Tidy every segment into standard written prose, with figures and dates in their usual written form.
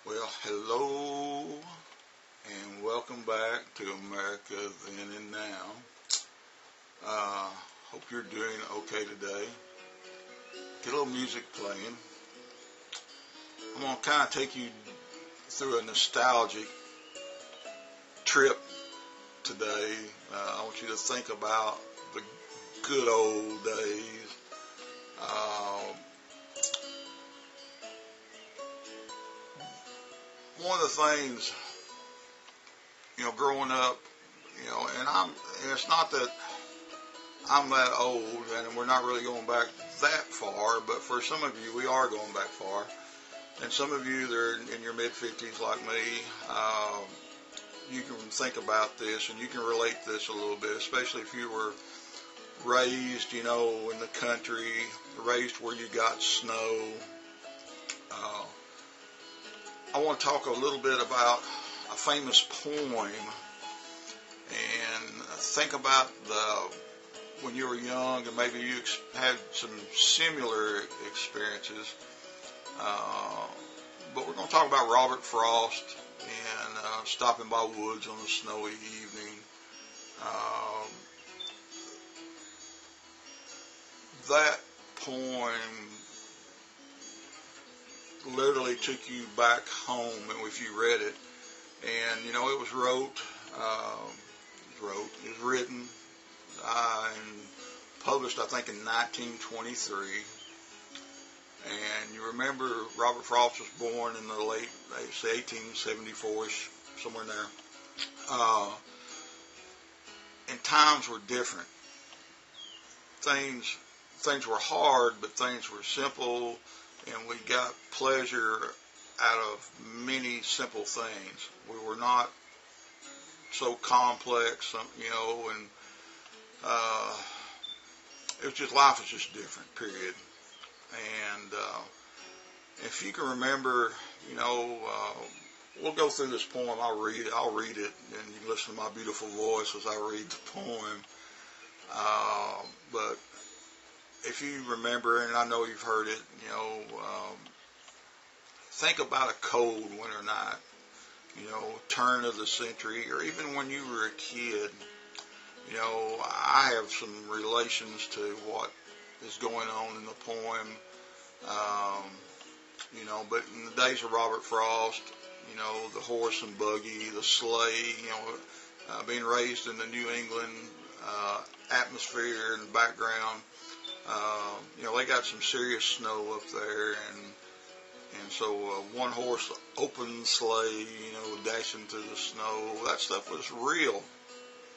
Well, hello and welcome back to America Then and Now. Hope you're doing okay today. Get a little music playing. I'm going to kind of take you through a nostalgic trip today. I want you to think about the good old days. One of the things, growing up, and it's not that I'm that old, and we're not really going back that far, but for some of you, we are going back far. And some of you that are in your mid-50s like me, you can think about this, and you can relate to this a little bit, especially if you were raised, in the country, raised where you got snow. I want to talk a little bit about a famous poem, and think about when you were young, and maybe you had some similar experiences. But we're going to talk about Robert Frost and stopping by woods on a snowy evening. That poem literally took you back home if you read it. And, it was written and published, I think, in 1923. And you remember Robert Frost was born in the late, they say 1874-ish, somewhere in there. And times were different. Things were hard, but things were simple, and we got pleasure out of many simple things. We were not so complex, and it was just, life was just different, period. And if you can remember, we'll go through this poem. I'll read it, and you can listen to my beautiful voice as I read the poem. But if you remember, and I know you've heard it, think about a cold winter night, turn of the century, or even when you were a kid. I have some relations to what is going on in the poem. But in the days of Robert Frost, the horse and buggy, the sleigh, being raised in the New England atmosphere in the background, they got some serious snow up there, and so one horse open sleigh, dashing through the snow, that stuff was real.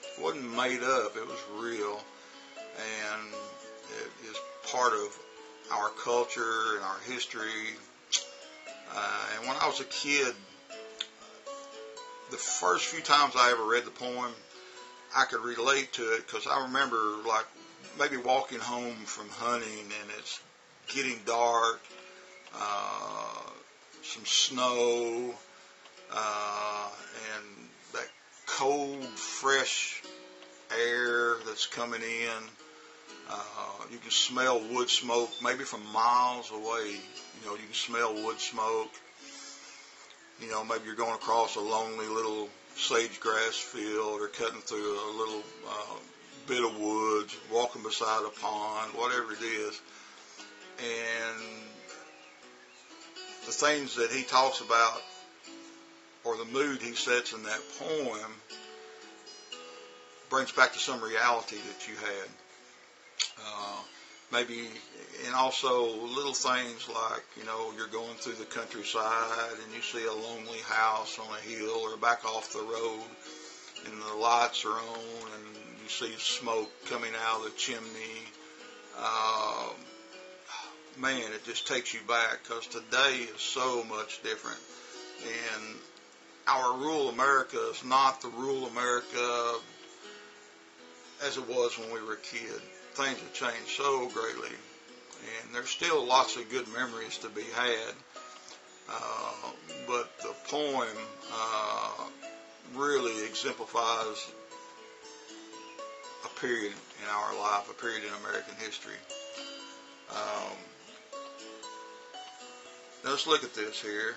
It wasn't made up, it was real, and it is part of our culture and our history. And when I was a kid, the first few times I ever read the poem, I could relate to it, because I remember maybe walking home from hunting, and it's getting dark, some snow, and that cold, fresh air that's coming in. You can smell wood smoke, maybe from miles away. You can smell wood smoke. Maybe you're going across a lonely little sage-grass field, or cutting through a little bit of woods, walking beside a pond, whatever it is. And the things that he talks about, or the mood he sets in that poem, brings back to some reality that you had. Maybe, and also little things like, you're going through the countryside and you see a lonely house on a hill or back off the road, and the lights are on, and you see smoke coming out of the chimney. Man, it just takes you back, because today is so much different. And our rural America is not the rural America as it was when we were a kid. Things have changed so greatly, and there's still lots of good memories to be had. But the poem really exemplifies a period in our life, a period in American history. Now let's look at this here.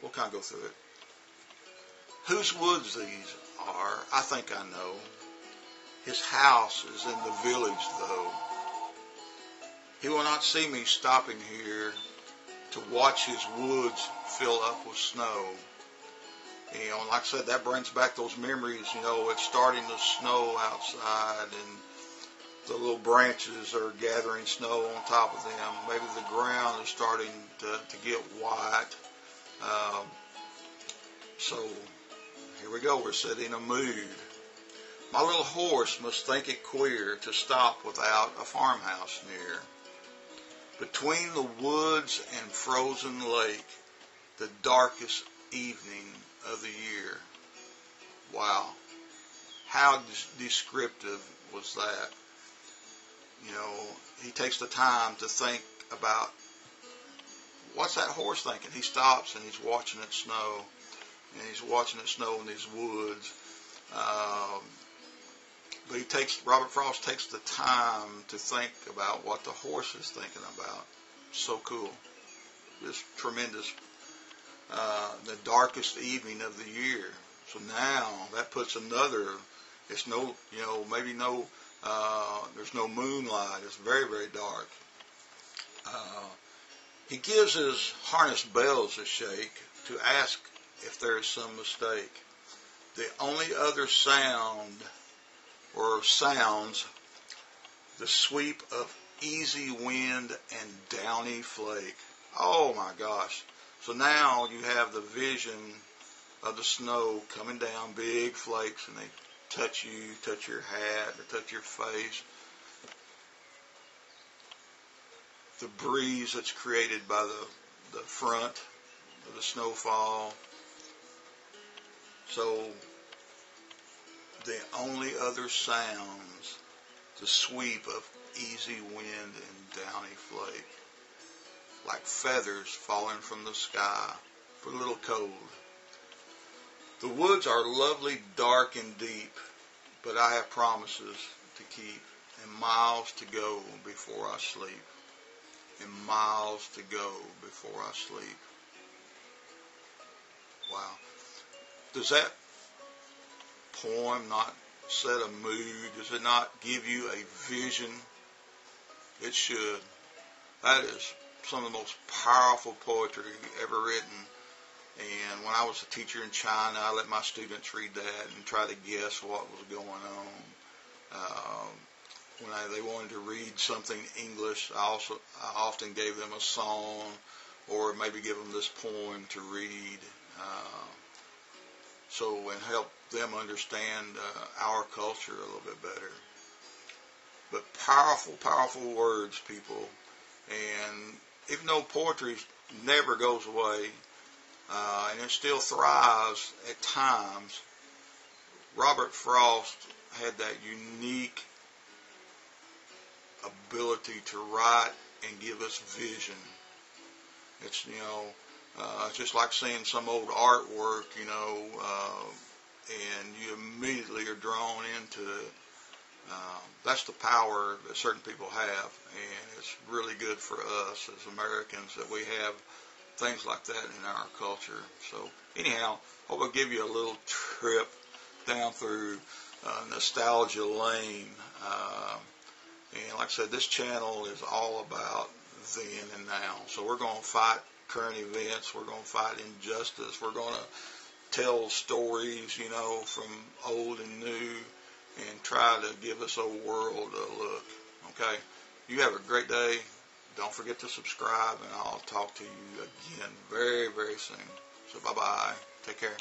We'll kind of go through it. Whose woods these are, I think I know. His house is in the village, though. He will not see me stopping here to watch his woods fill up with snow. You know, like I said, that brings back those memories. You know, it's starting to snow outside, and the little branches are gathering snow on top of them. Maybe the ground is starting to get white. So here we go. We're setting a mood. My little horse must think it queer to stop without a farmhouse near. Between the woods and frozen lake, the darkest evening of the year. Wow. How descriptive was that? You know, he takes the time to think about what's that horse thinking. He stops and he's watching it snow. And he's watching it snow in these woods. But Robert Frost takes the time to think about what the horse is thinking about. So cool. Just tremendous. The darkest evening of the year. So now that puts another, it's no, you know, maybe no, there's no moonlight. It's very, very dark. He gives his harness bells a shake to ask if there is some mistake. The only other sound or sounds the sweep of easy wind and downy flake. Oh my gosh. So now you have the vision of the snow coming down, big flakes, and they touch you, touch your hat, or touch your face. The breeze that's created by the front of the snowfall. So the only other sounds the sweep of easy wind and downy flake, like feathers falling from the sky for a little cold. The woods are lovely, dark, and deep, but I have promises to keep and miles to go before I sleep. And miles to go before I sleep. Wow. Does that poem not set a mood? Does it not give you a vision? It should. That is some of the most powerful poetry ever written. And when I was a teacher in China, I let my students read that and try to guess what was going on. When they wanted to read something English, I often gave them a song or maybe give them this poem to read. And help them understand our culture a little bit better. But powerful, powerful words, people. And even though poetry never goes away, and it still thrives at times, Robert Frost had that unique ability to write and give us vision. It's, it's just like seeing some old artwork, and you immediately are drawn into it. That's the power that certain people have, and it's really good for us as Americans that we have things like that in our culture. So anyhow, hope I'll give you a little trip down through nostalgia lane. And like I said, this channel is all about then and now. So we're going to fight current events. We're going to fight injustice. We're going to tell stories, from old and new, and try to give us a world a look. Okay? You have a great day. Don't forget to subscribe, and I'll talk to you again very, very soon. So bye-bye. Take care.